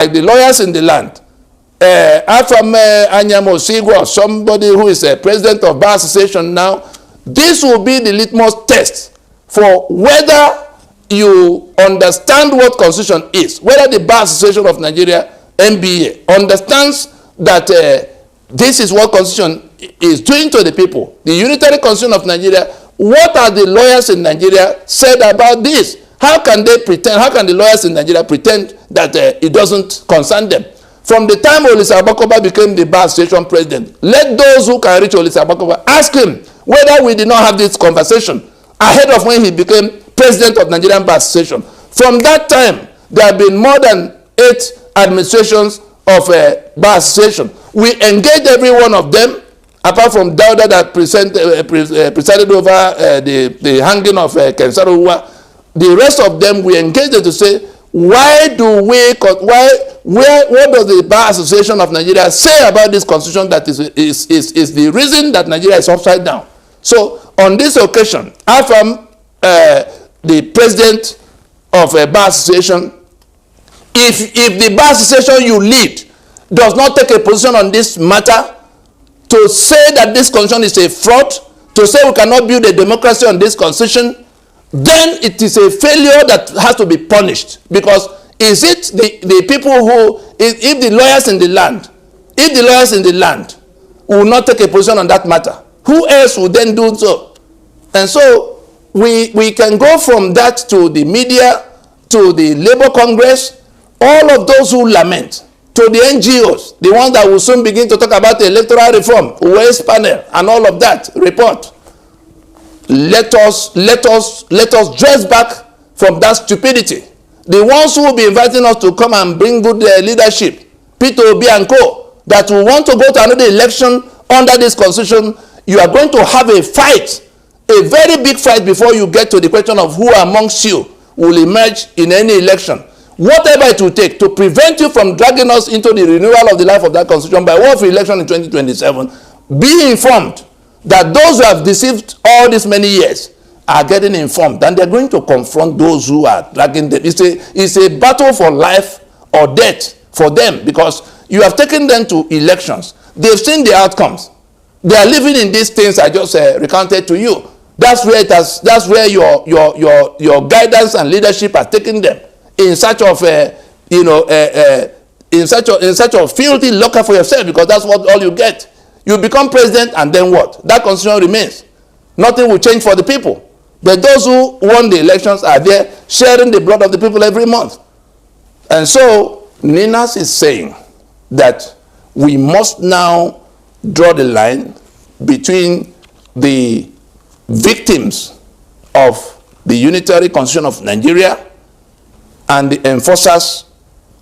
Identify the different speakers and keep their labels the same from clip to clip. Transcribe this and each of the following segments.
Speaker 1: like the lawyers in the land, Afame Anyamo Sigwa, somebody who is a president of Bar Association now, this will be the litmus test for whether you understand what Constitution is, whether the Bar Association of Nigeria, NBA, understands that this is what Constitution is doing to the people. The Unitary Constitution of Nigeria, what are the lawyers in Nigeria said about this? How can they pretend, how can the lawyers in Nigeria pretend that it doesn't concern them? From the time Olisa Abakoba became the Bar Association president, let those who can reach Olisa Abakoba ask him whether we did not have this conversation ahead of when he became president of Nigerian Bar Association. From that time, there have been more than 8 administrations of Bar Association. We engaged every one of them, apart from Dauda that presided over the hanging of Kensaro Uwa. The rest of them, we engaged them to say, what does the Bar Association of Nigeria say about this constitution that is the reason that Nigeria is upside down? So on this occasion, Afam, the president of a Bar Association, if the Bar Association you lead does not take a position on this matter, to say that this constitution is a fraud, to say we cannot build a democracy on this constitution, then it is a failure that has to be punished. Because is it the people who, if the lawyers in the land, will not take a position on that matter, who else would then do so? And so we can go from that to the media, to the Labour Congress, all of those who lament, to the NGOs, the ones that will soon begin to talk about the electoral reform, Waste panel, and all of that report. Let us dress back from that stupidity. The ones who will be inviting us to come and bring good leadership, Peter Obi and co, that will want to go to another election under this constitution, you are going to have a fight, a very big fight before you get to the question of who amongst you will emerge in any election. Whatever it will take to prevent you from dragging us into the renewal of the life of that constitution by way of election in 2027, be informed that those who have deceived all these many years are getting informed, and they're going to confront those who are dragging them. It's a battle for life or death for them, because you have taken them to elections. They've seen the outcomes. They are living in these things I just recounted to you. That's where your guidance and leadership are taking them, in search of in such a filthy locker for yourself, because that's what all you get. You become president, and then what? That constitution remains. Nothing will change for the people. But those who won the elections are there sharing the blood of the people every month. And so NINAS is saying that we must now draw the line between the victims of the unitary constitution of Nigeria and the enforcers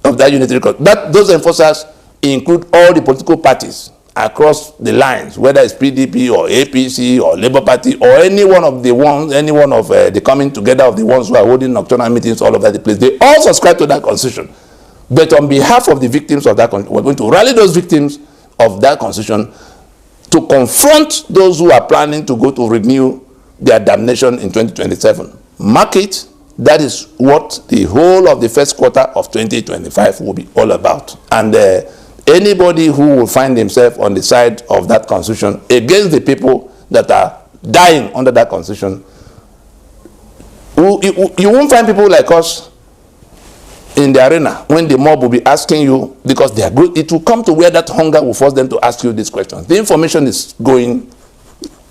Speaker 1: of that unitary constitution. Those enforcers include all the political parties across the lines, whether it's PDP or APC or Labour Party or any one of the coming together of the ones who are holding nocturnal meetings all over the place. They all subscribe to that constitution. But on behalf of the victims of that constitution, we're going to rally those victims of that constitution to confront those who are planning to go to renew their damnation in 2027. Mark it. That is what the whole of the first quarter of 2025 will be all about. And anybody who will find himself on the side of that constitution against the people that are dying under that constitution, you won't find people like us in the arena when the mob will be asking you, because they are good. It will come to where that hunger will force them to ask you these questions. The information is going.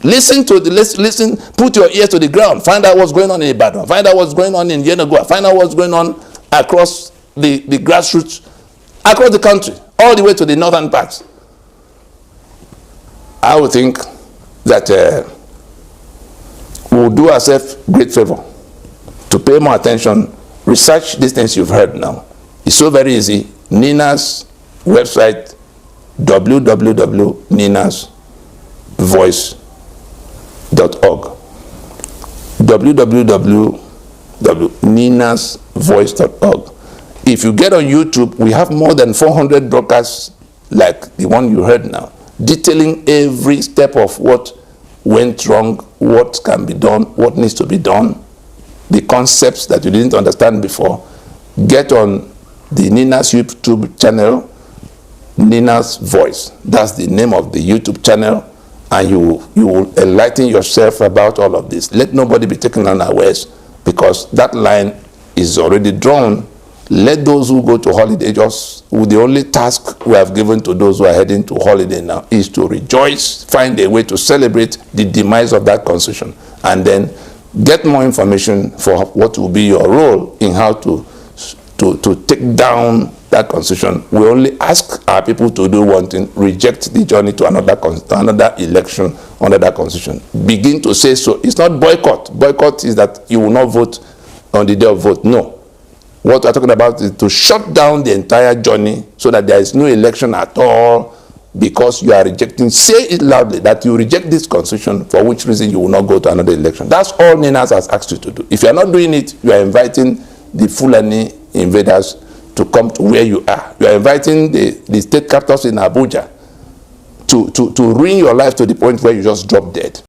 Speaker 1: Listen, put your ears to the ground, find out what's going on in Ibadan, find out what's going on in Yenagoa, find out what's going on across the grassroots, across the country, all the way to the northern parts. I would think that we'll do ourselves great favor to pay more attention, research these things you've heard now. It's so very easy. NINAS website, www.ninasvoice.org. www.ninasvoice.org. If you get on YouTube, we have more than 400 broadcasts like the one you heard now, detailing every step of what went wrong, what can be done, what needs to be done, the concepts that you didn't understand before. Get on the NINAS YouTube channel, NINAS Voice. That's the name of the YouTube channel, and you will enlighten yourself about all of this. Let nobody be taken unawares, because that line is already drawn. Let those who go to holiday, just the only task we have given to those who are heading to holiday now is to rejoice, find a way to celebrate the demise of that constitution, and then get more information for what will be your role in how to take down that constitution. We only ask our people to do one thing: reject the journey to another election under that constitution. Begin to say so. It's not boycott. Boycott is that you will not vote on the day of vote. No. What we're talking about is to shut down the entire journey so that there is no election at all, because you are rejecting. Say it loudly that you reject this constitution, for which reason you will not go to another election. That's all NINAS has asked you to do. If you are not doing it, you are inviting the Fulani invaders to come to where you are. You are inviting the state capitals in Abuja to ruin your life to the point where you just drop dead.